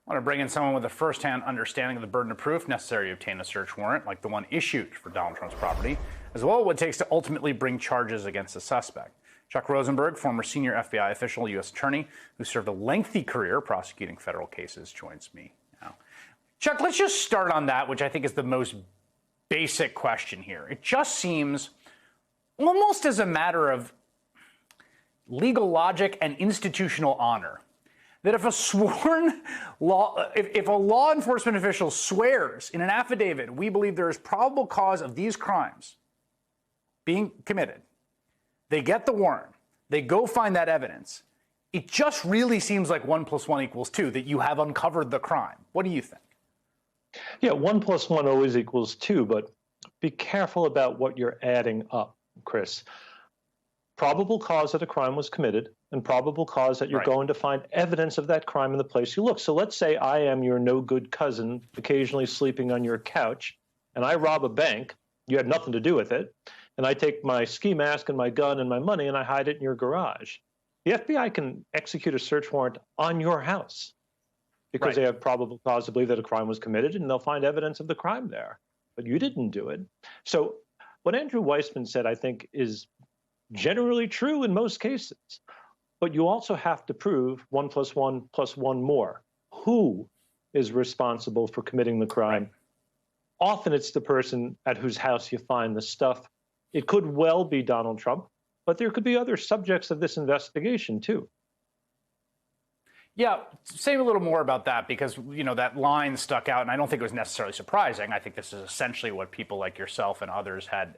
I want to bring in someone with a first-hand understanding of the burden of proof necessary to obtain a search warrant, like the one issued for Donald Trump's property, as well as what it takes to ultimately bring charges against a suspect. Chuck Rosenberg, former senior FBI official, U.S. attorney, who served a lengthy career prosecuting federal cases, joins me now. Chuck, let's just start on that, which I think is the most basic question here. It just seems almost as a matter of legal logic and institutional honor that if a sworn if a law enforcement official swears in an affidavit, we believe there is probable cause of these crimes being committed, they get the warrant, they go find that evidence, it just really seems like 1 + 1 = 2, that you have uncovered the crime. What do you think? Yeah, 1 + 1 always equals 2, but be careful about what you're adding up, Chris. Probable cause that a crime was committed and probable cause that you're going to find evidence of that crime in the place you look. So let's say I am your no good cousin, occasionally sleeping on your couch, and I rob a bank. You had nothing to do with it. And I take my ski mask and my gun and my money and I hide it in your garage. The FBI can execute a search warrant on your house because they have probable cause to believe that a crime was committed, and they'll find evidence of the crime there. But you didn't do it. So what Andrew Weissmann said, I think, is generally true in most cases. But you also have to prove 1 + 1 + 1 more. Who is responsible for committing the crime? Often it's the person at whose house you find the stuff. It could well be Donald Trump, but there could be other subjects of this investigation, too. Yeah, say a little more about that, because, you know, that line stuck out, and I don't think it was necessarily surprising. I think this is essentially what people like yourself and others had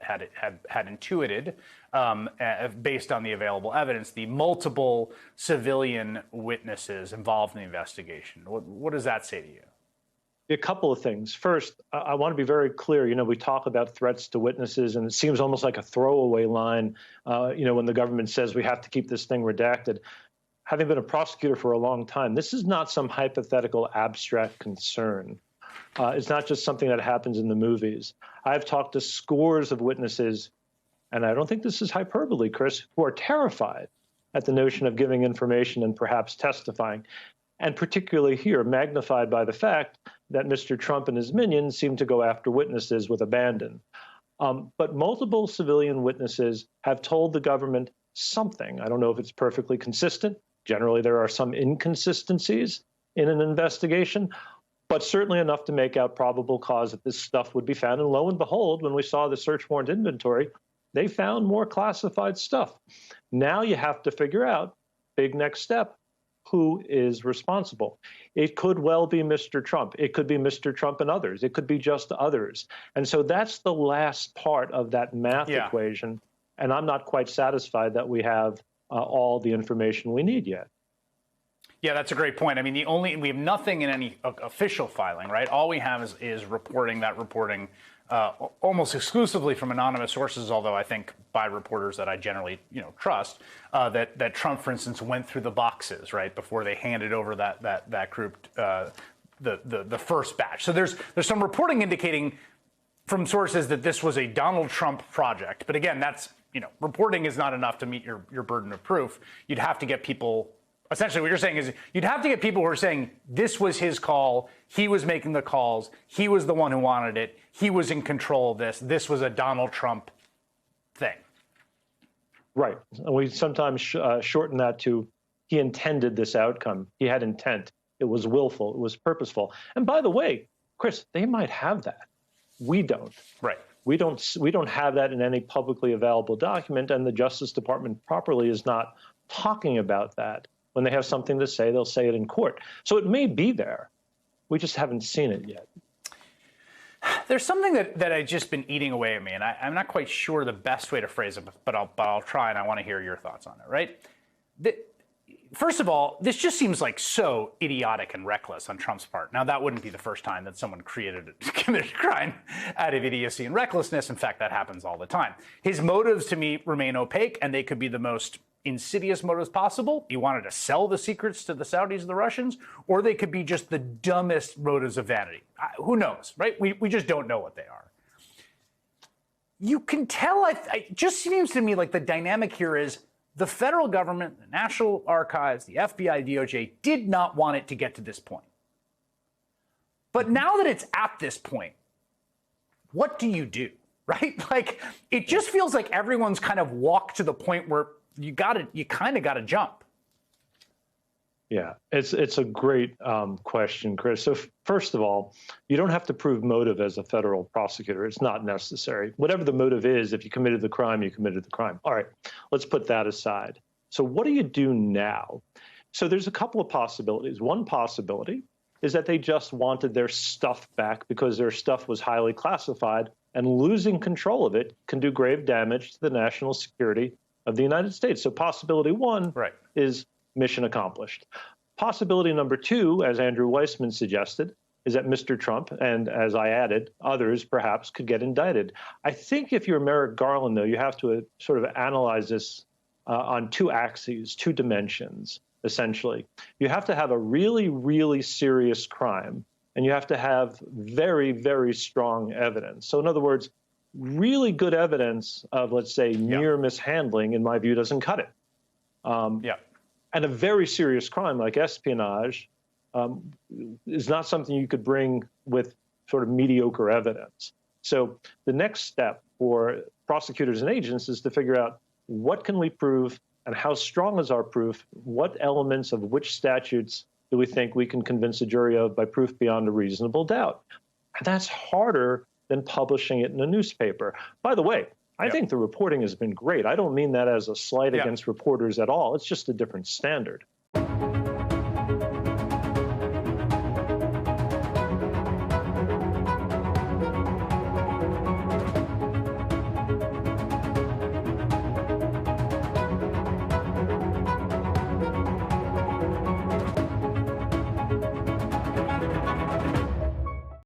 intuited based on the available evidence, the multiple civilian witnesses involved in the investigation. What does that say to you? A couple of things. First, I want to be very clear. You know, we talk about threats to witnesses, and it seems almost like a throwaway line, you know, when the government says we have to keep this thing redacted. Having been a prosecutor for a long time, this is not some hypothetical abstract concern. It's not just something that happens in the movies. I've talked to scores of witnesses, and I don't think this is hyperbole, Chris, who are terrified at the notion of giving information and perhaps testifying. And particularly here, magnified by the fact that Mr. Trump and his minions seem to go after witnesses with abandon. But multiple civilian witnesses have told the government something. I don't know if it's perfectly consistent. Generally, there are some inconsistencies in an investigation, but certainly enough to make out probable cause that this stuff would be found. And lo and behold, when we saw the search warrant inventory, they found more classified stuff. Now you have to figure out, big next step, who is responsible. It could well be Mr. Trump. It could be Mr. Trump and others. It could be just others. And so that's the last part of that math equation. And I'm not quite satisfied that we have all the information we need yet. Yeah, that's a great point. I mean, we have nothing in any official filing, right? All we have is reporting almost exclusively from anonymous sources, although I think by reporters that I generally, trust, that Trump, for instance, went through the boxes, right, before they handed over that group, the first batch. So there's some reporting indicating from sources that this was a Donald Trump project. But again, that's, reporting is not enough to meet your burden of proof. You'd have to get people. Essentially, what you're saying is you'd have to get people who are saying this was his call. He was making the calls. He was the one who wanted it. He was in control of this. This was a Donald Trump thing. Right. And we sometimes shorten that to he intended this outcome. He had intent. It was willful. It was purposeful. And by the way, Chris, they might have that. We don't. Right. We don't have that in any publicly available document, and the Justice Department properly is not talking about that. When they have something to say, they'll say it in court. So it may be there. We just haven't seen it yet. There's something that I've just been eating away at me, and I'm not quite sure the best way to phrase it, but I'll try, and I want to hear your thoughts on it, right? First of all, this just seems like so idiotic and reckless on Trump's part. Now, that wouldn't be the first time that someone committed a crime out of idiocy and recklessness. In fact, that happens all the time. His motives, to me, remain opaque, and they could be the most insidious motives possible. He wanted to sell the secrets to the Saudis and the Russians, or they could be just the dumbest motives of vanity. Who knows, right? We just don't know what they are. You can tell, it just seems to me like the dynamic here is the federal government, the National Archives, the FBI, DOJ did not want it to get to this point. But now that it's at this point, what do you do, right? Like, it just feels like everyone's kind of walked to the point where you kind of got to jump. Yeah, it's a great question, Chris. So first of all, you don't have to prove motive as a federal prosecutor. It's not necessary. Whatever the motive is, if you committed the crime, you committed the crime. All right, let's put that aside. So what do you do now? So there's a couple of possibilities. One possibility is that they just wanted their stuff back because their stuff was highly classified, and losing control of it can do grave damage to the national security of the United States. So possibility one is mission accomplished. Possibility number two, as Andrew Weissman suggested, is that Mr. Trump, and as I added, others perhaps could get indicted. I think if you're Merrick Garland, though, you have to sort of analyze this on two axes, two dimensions, essentially. You have to have a really, really serious crime, and you have to have very, very strong evidence. So in other words, really good evidence of, let's say, mere mishandling, in my view, doesn't cut it. And a very serious crime like espionage is not something you could bring with sort of mediocre evidence. So the next step for prosecutors and agents is to figure out what can we prove and how strong is our proof, what elements of which statutes do we think we can convince a jury of by proof beyond a reasonable doubt. And that's harder than publishing it in a newspaper. By the way, I think the reporting has been great. I don't mean that as a slight against reporters at all. It's just a different standard.